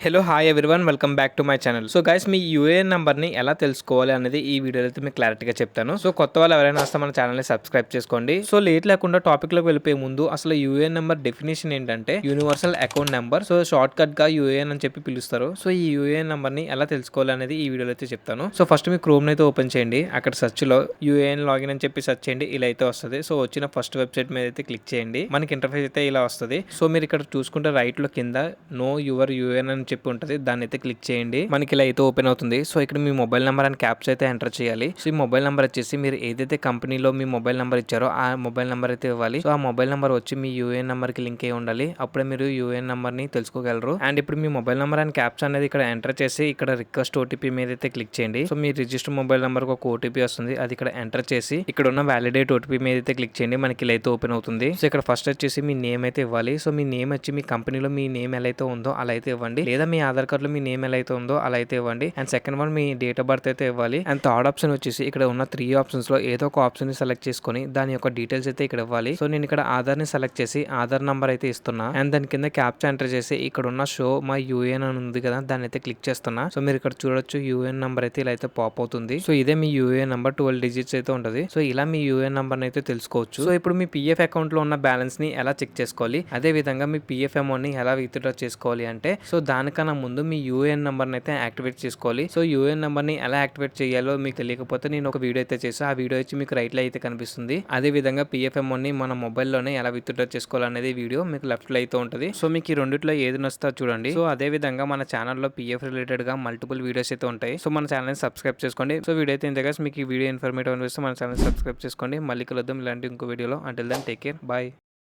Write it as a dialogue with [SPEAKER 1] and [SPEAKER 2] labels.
[SPEAKER 1] Hello hi everyone welcome back to my channel. So guys, me UAN number ని ఎలా తెలుసుకోవాలి అనేది ఈ వీడియోలో అయితే మీకు క్లారిటీగా చెప్తాను. సో కొత్త వాళ్ళు ఎవరైనా వస్తే మన ఛానల్ ని సబ్స్క్రైబ్ చేసుకోండి. సో లేట్ లేకుండా టాపిక్ లోకి వెళ్ళిపోయే ముందు అసలు యూఏఎన్ నెంబర్ డెఫినేషన్ ఏంటంటే universal account number. So short cut గా యూఏఎన్ అని చెప్పి పిలుస్తారు. సో ఈ యూఏఎన్ నెంబర్ ని ఎలా తెలుసుకోవాలి అనేది ఈ వీడియోలో అయితే చెప్తాను. సో ఫస్ట్ మీ క్రోమ్ అయితే ఓపెన్ చేయండి. అక్కడ సెర్చ్ లో యూఏఎన్ లాగిన్ అని చెప్పి సెర్చ్ చేయండి. ఇలా అయితే వస్తుంది. సో వచ్చిన ఫస్ట్ వెబ్సైట్ మీద అయితే క్లిక్ చేయండి. మనకి ఇంటర్ఫేస్ అయితే ఇలా వస్తుంది. సో మీరు ఇక్కడ చూసుకుంటే రైట్ లో కింద నో యువర్ యూఏఎన్ అని చెప్పి ఉంటుంది. దాన్ని అయితే క్లిక్ చేయండి. మనకి ఇలా అయితే ఓపెన్ అవుతుంది. సో ఇక్కడ మీ మొబైల్ నెంబర్ అండ్ క్యాప్స్ అయితే ఎంటర్ చేయాలి. సో ఈ మొబైల్ నెంబర్ వచ్చేసి మీరు ఏదైతే కంపెనీలో మీ మొబైల్ నెంబర్ ఇచ్చారో ఆ మొబైల్ నెంబర్ అయితే ఇవ్వాలి. సో ఆ మొబైల్ నెంబర్ వచ్చి మీ యూఏఎన్ నెంబర్ కి లింక్ అయి ఉండాలి. అప్పుడే మీరు యూఏఎన్ నెంబర్ ని తెలుసుకోగలరు. అండ్ ఇప్పుడు మీ మొబైల్ నెంబర్ అండ్ క్యాప్స్ అనేది ఇక్కడ ఎంటర్ చేసి ఇక్కడ రిక్వెస్ట్ ఓటీపీ మీద అయితే క్లిక్ చేయండి. సో మీ రిజిస్టర్ మొబైల్ నెంబర్ కి ఒక ఓటీపీ వస్తుంది. అది ఇక్కడ ఎంటర్ చేసి ఇక్కడ ఉన్న వ్యాలిడేట్ ఓటీపీ మీద అయితే క్లిక్ చేయండి. మనకి ఇలా అయితే ఓపెన్ అవుతుంది. సో ఇక్కడ ఫస్ట్ వచ్చేసి మీ నేమ్ అయితే ఇవ్వాలి. సో మీ నేమ్ వచ్చి మీ కంపెనీలో మీ నేమ్ ఎలా అయితే ఉందో అలా అయితే ఇవ్వండి. లేదా మీ ఆధార్ కార్డ్ లో మీ నేమ్ ఎలా అయితే ఉందో అలా అయితే ఇవ్వండి. And second one me date of birth అయితే ఇవ్వాలి. అండ్ థర్డ్ ఆప్షన్ వచ్చేసి ఇక్కడ ఉన్న 3 ఆప్షన్స్ లో ఏదో ఒక ఆప్షన్ ని సెలెక్ట్ చేసుకొని దాని యొక్క డీటెయిల్స్ అయితే ఇక్కడ ఇవ్వాలి. సో నేను ఇక్కడ ఆధార్ ని సెలెక్ట్ చేసి ఆధార్ నంబర్ అయితే ఇస్తున్నా. అండ్ దాని కింద క్యాప్చా ఎంటర్ చేసి ఇక్కడ ఉన్న షో మై యూఏఎన్ అని ఉంది కదా, దాన్ని అయితే క్లిక్ చేస్తున్నా. సో మీరు ఇక్కడ చూడొచ్చు యూఏఎన్ నంబర్ అయితే ఇలా అయితే పాప్ అవుతుంది. సో ఇదే మీ యూఏఎన్ నంబర్ 12 డిజిట్స్ అయితే ఉంటుంది. సో ఇలా మీ యూఏఎన్ నంబర్ అయితే తెలుసుకోవచ్చు. సో ఇప్పుడు మీ పిఎఫ్ అకౌంట్ లో ఉన్న బ్యాలెన్స్ ని ఎలా చెక్ చేసుకోవాలి, అదే విధంగా మీ పిఎఫ్ అమౌంట్ ని ఎలా విత్డ్రా చేసుకోవాలి అంటే, సో దానికన్నా ముందు మీ యూఏఎన్ నంబర్ అయితే యాక్టివేట్ చేసుకోవాలి. సో యూఏఎన్ నంబర్ ని ఎలా యాక్టివేట్ చేయాలో మీకు తెలియకపోతే నేను ఒక వీడియో అయితే చేసా. ఆ వీడియో వచ్చి మీకు రైట్ లో అయితే కనిపిస్తుంది. అదే విధంగా పిఎఫ్ అమౌంట్ ని మన మొబైల్లోనే ఎలా విత్డ్రా చేసుకోవాలనేది వీడియో మీకు లెఫ్ట్ లో అయితే ఉంటుంది. సో మీకు ఈ రెండిట్లో ఏది నచ్చుతా చూడండి. సో అదే విధంగా మన ఛానల్లో పిఎఫ్ రిలేటెడ్ గా మల్టిపుల్ వీడియోస్ అయితే ఉంటాయి. సో మన ఛానల్ ని సబ్స్క్రైబ్ చేసుకోండి. సో వీడియో అయితే ఇంతగా మీకు ఈ వీడియో ఇన్ఫర్మేటివ్ అనిపిస్తే మన ఛానల్ సబ్స్క్రైబ్ చేసుకోండి. మళ్ళీ కలుద్దాం ఇలాంటి ఇంకో వీడియోలో. Until then take care, bye.